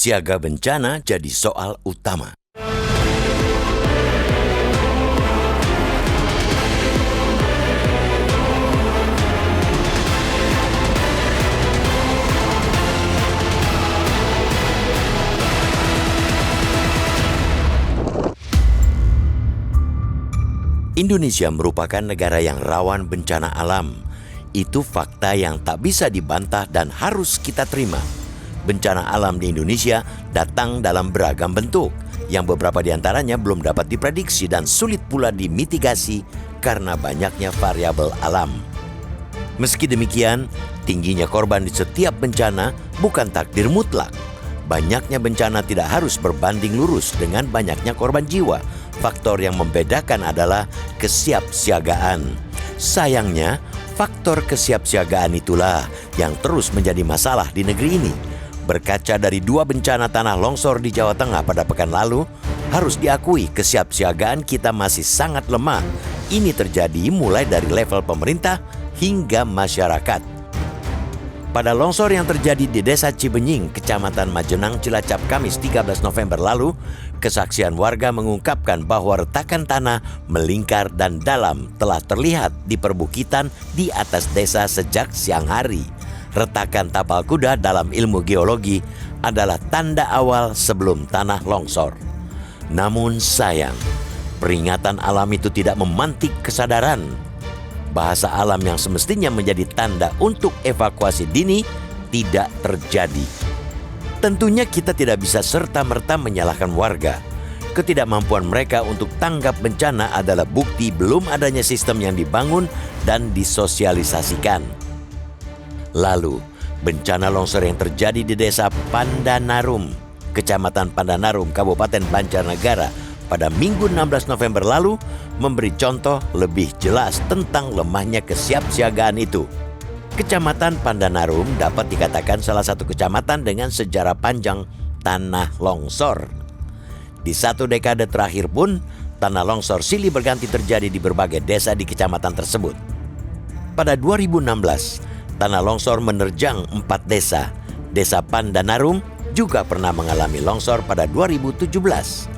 siaga bencana jadi soal utama. Indonesia merupakan negara yang rawan bencana alam. Itu fakta yang tak bisa dibantah dan harus kita terima. Bencana alam di Indonesia datang dalam beragam bentuk, yang beberapa diantaranya belum dapat diprediksi dan sulit pula dimitigasi karena banyaknya variabel alam. Meski demikian, tingginya korban di setiap bencana bukan takdir mutlak. Banyaknya bencana tidak harus berbanding lurus dengan banyaknya korban jiwa. Faktor yang membedakan adalah kesiapsiagaan. Sayangnya, faktor kesiapsiagaan itulah yang terus menjadi masalah di negeri ini. Berkaca dari 2 bencana tanah longsor di Jawa Tengah pada pekan lalu, harus diakui kesiapsiagaan kita masih sangat lemah. Ini terjadi mulai dari level pemerintah hingga masyarakat. Pada longsor yang terjadi di Desa Cibenying, Kecamatan Majenang, Cilacap, Kamis 13 November lalu, kesaksian warga mengungkapkan bahwa retakan tanah melingkar dan dalam telah terlihat di perbukitan di atas desa sejak siang hari. Retakan tapal kuda dalam ilmu geologi adalah tanda awal sebelum tanah longsor. Namun sayang, peringatan alam itu tidak memantik kesadaran. Bahasa alam yang semestinya menjadi tanda untuk evakuasi dini tidak terjadi. Tentunya kita tidak bisa serta-merta menyalahkan warga. Ketidakmampuan mereka untuk tanggap bencana adalah bukti belum adanya sistem yang dibangun dan disosialisasikan. Lalu, bencana longsor yang terjadi di Desa Pandanarum, Kecamatan Pandanarum, Kabupaten Banjarnegara pada Minggu 16 November lalu memberi contoh lebih jelas tentang lemahnya kesiapsiagaan itu. Kecamatan Pandanarum dapat dikatakan salah satu kecamatan dengan sejarah panjang tanah longsor. Di 1 dekade terakhir pun, tanah longsor silih berganti terjadi di berbagai desa di kecamatan tersebut. Pada 2016, tanah longsor menerjang 4 desa. Desa Pandanarum juga pernah mengalami longsor pada 2017.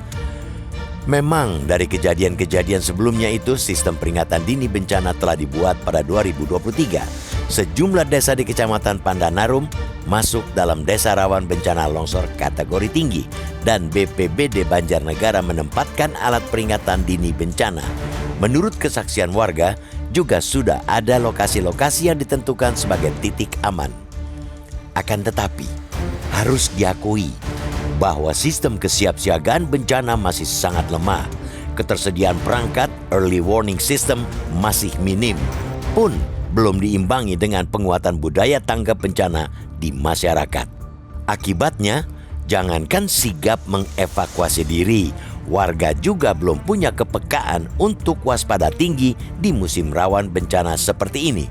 Memang dari kejadian-kejadian sebelumnya itu, sistem peringatan dini bencana telah dibuat pada 2023. Sejumlah desa di Kecamatan Pandanarum masuk dalam desa rawan bencana longsor kategori tinggi dan BPBD Banjarnegara menempatkan alat peringatan dini bencana. Menurut kesaksian warga, juga sudah ada lokasi-lokasi yang ditentukan sebagai titik aman. Akan tetapi, harus diakui bahwa sistem kesiapsiagaan bencana masih sangat lemah. Ketersediaan perangkat early warning system masih minim, pun belum diimbangi dengan penguatan budaya tanggap bencana di masyarakat. Akibatnya, jangankan sigap mengevakuasi diri, warga juga belum punya kepekaan untuk waspada tinggi di musim rawan bencana seperti ini.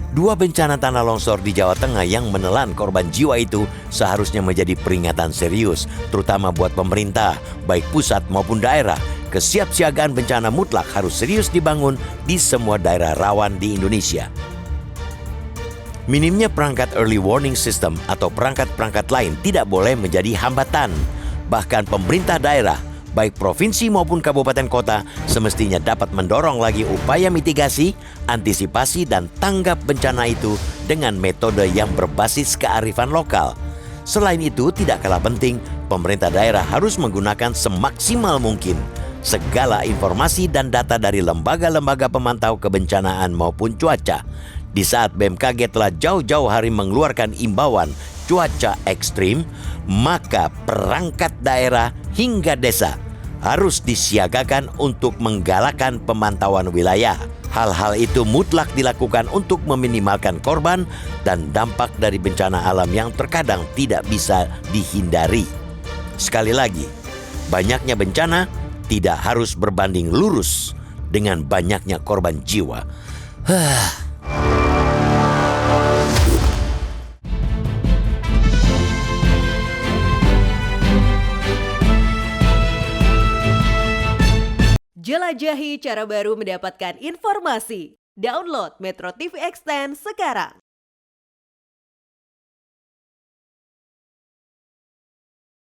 2 bencana tanah longsor di Jawa Tengah yang menelan korban jiwa itu seharusnya menjadi peringatan serius, terutama buat pemerintah, baik pusat maupun daerah. Kesiapsiagaan bencana mutlak harus serius dibangun di semua daerah rawan di Indonesia. Minimnya perangkat early warning system atau perangkat-perangkat lain tidak boleh menjadi hambatan. Bahkan pemerintah daerah, baik provinsi maupun kabupaten kota, semestinya dapat mendorong lagi upaya mitigasi, antisipasi, dan tanggap bencana itu dengan metode yang berbasis kearifan lokal. Selain itu, tidak kalah penting, pemerintah daerah harus menggunakan semaksimal mungkin segala informasi dan data dari lembaga-lembaga pemantau kebencanaan maupun cuaca. Di saat BMKG telah jauh-jauh hari mengeluarkan imbauan cuaca ekstrim, maka perangkat daerah hingga desa harus disiagakan untuk menggalakkan pemantauan wilayah. Hal-hal itu mutlak dilakukan untuk meminimalkan korban dan dampak dari bencana alam yang terkadang tidak bisa dihindari. Sekali lagi, banyaknya bencana tidak harus berbanding lurus dengan banyaknya korban jiwa. Jelajahi cara baru mendapatkan informasi. Download Metro TV Extend sekarang.